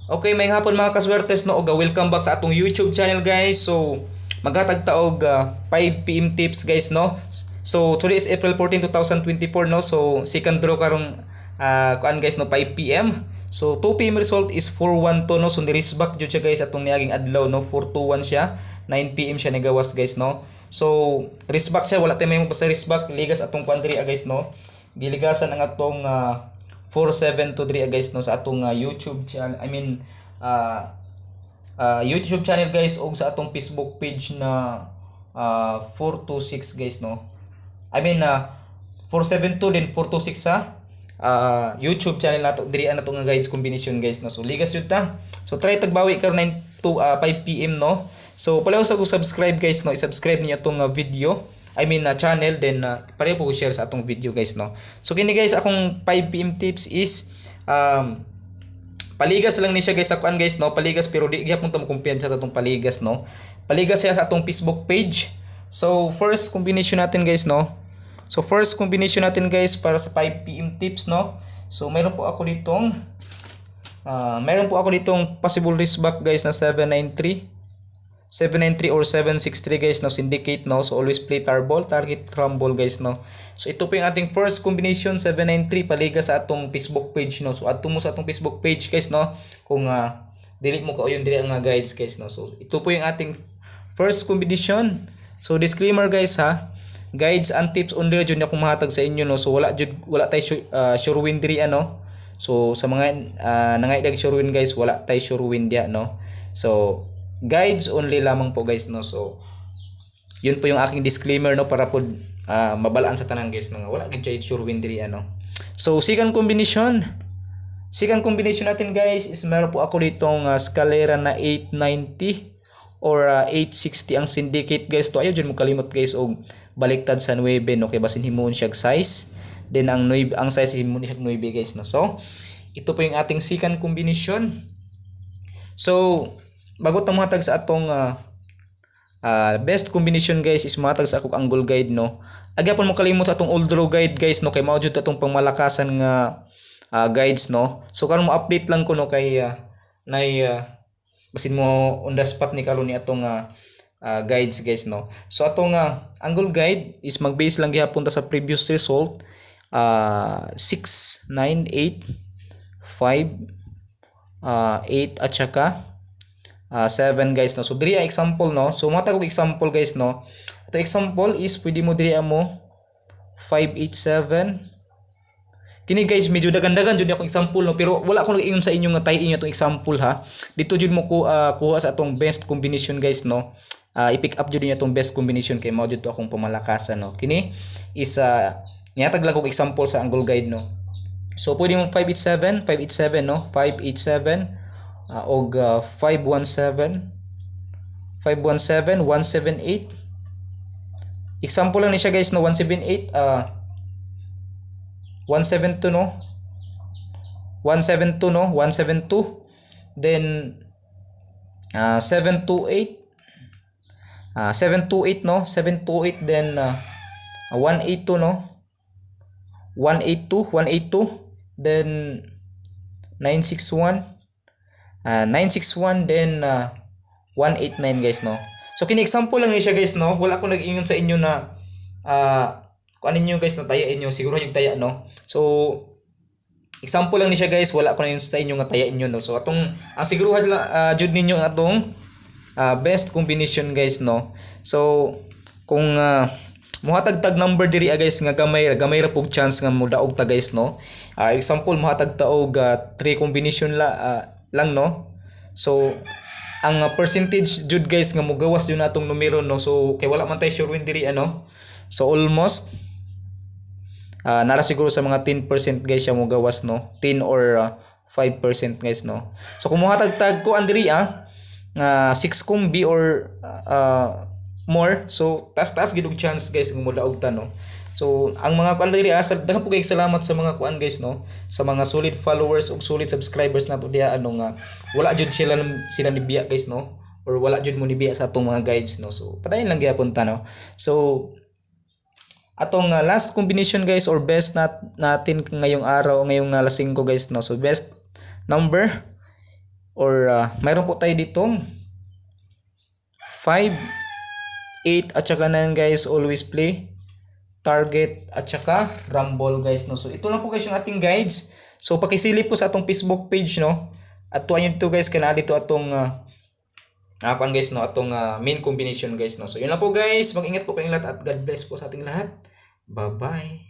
Okay, may hapon mga kaswertes no, og welcome back sa atong YouTube channel guys. So, maghatag ta og 5 PM tips guys no. So, today is April 14, 2024 no. So, second draw karong kuan guys no 5 PM. So, 2 PM result is 412 no. So, niris back jud siya guys atong niaging adlaw no. 421 siya. 9 PM siya nagawas guys no. So, risback siya, wala tay may mo pa sa risback, ligas atong kuan diri guys no. Giligasan ang atong 4723 guys no sa atong YouTube channel. YouTube channel guys og sa atong Facebook page na 426 guys no. 472 din 426 sa YouTube channel nato diri na to nga guides combination guys no. So ligas jud ta. So try tagbawi karon 9 to 5 PM no. So palaw sa subscribe guys no. I-subscribe niyo atong video. Channel then pareho po share sa atong video guys no. So kini guys akong 5 PM tips is paligas lang ni siya guys sa kuan guys no. Paligas pero di gyapon ta mo kumpiyansa sa atong paligas no. Paligas siya sa atong Facebook page. So first combination natin guys no. So first combination natin guys para sa 5 PM tips no. So meron po ako ditong possible risk back guys na 793 or 763 guys no, syndicate no. So always play tarball, target crumble guys no. So ito po yung ating first combination 793 paliga sa atong Facebook page no. So adto mo sa atong Facebook page guys no kung dili mo ka yun dili ang guides guys no. So ito po yung ating first combination. So disclaimer guys ha, guides and tips only jud akong mahatag sa inyo no. So wala tay sure win diri ano. So sa mga nangaidag sure win guys, wala tay sure win dia no. So guides only lamang po guys no. So yun po yung aking disclaimer no para po mabalaan sa tanan guys no. Wala gid sure win diri ano. So second combination natin guys is meron po ako ditong Scalera na 890 or 860 ang syndicate guys to. Ayo jud mo kalimot guys og baliktad sa 9 no kay basin himon siya size. Then ang size himon siya 9 guys no. So ito po yung ating second combination. So bago ta mohatag sa atong best combination guys is mohatag sa akong angle guide no. Agyapon mo kalimot sa atong old draw guide guys no kay mao jud atong pangmalakasan nga guides no. So karon mo update lang ko no kay basin mo on the spot ni karon ni atong guides guys no. So atong angle guide is mag-base lang gihapon ta sa previous result 6 9 8 5 8 at saka 7 guys no. So diri example no. So matag og example guys no. Ito example is pwede mo diri mo 587. Kini guys medyo dagandagan jud akong example no pero wala akong nag-ingon sa inyo nga tayo inyo atong example ha. Dito jud mo kuha sa atong best combination guys no. I-pick up jud niya atong best combination kay mao jud to akong pamalakasan no. Kini is niatag lang og example sa angle guide no. So pwede mo 587 no. 587 og 517 178. Example lang ni siya guys no 178 172 no 172 no 172 then 728 728 no 728 then 182 no 182 then 961 961 then 189 guys no. So kini example lang ni siya guys no. Wala ko nag-ingon sa inyo na kung ano niyo guys no tayain niyo siguro yung taya no. So example lang ni siya guys, wala ko na yun sa inyo nga tayain niyo no. So atong ang siguruhan lang jud ninyo atong best combination guys no. So kung mohatag tag number diri guys nga gamay ra pug chance nga modaog ta guys no. Example mohatag ta og 3 combination lang no. So ang percentage jud guys nga mogawas yun atong numero no. So kay wala man tay sure win diri ano. So almost nara siguro sa mga 10% guys siya mogawas no. 10 or 5% guys no. So kung mohatag tag ko andiri 6 combi or more, so taas gid og chance guys nga modaog ta no. So ang mga kuan diri daghan po kay salamat sa mga kuan guys no, sa mga solid followers ug solid subscribers nato diha nga wala jud sila nibiya guys no, or wala jud mo nibiya sa atong mga guides no. So padayon lang gyapon ta no. So atong last combination guys or best natin ngayong araw ngayong alas 5 guys no. So best number or mayroon po tayo ditong 5, 8 at saka 9 guys, always play, target at saka rumble guys no. So ito lang po guys yung ating guides. So pakisilip po sa atong Facebook page no. At tuwan yun to guys kana dito atong kuan guys no, atong main combination guys no. So yun lang po guys, mag-ingat po kayong lahat at God bless po sa ating lahat. Bye bye.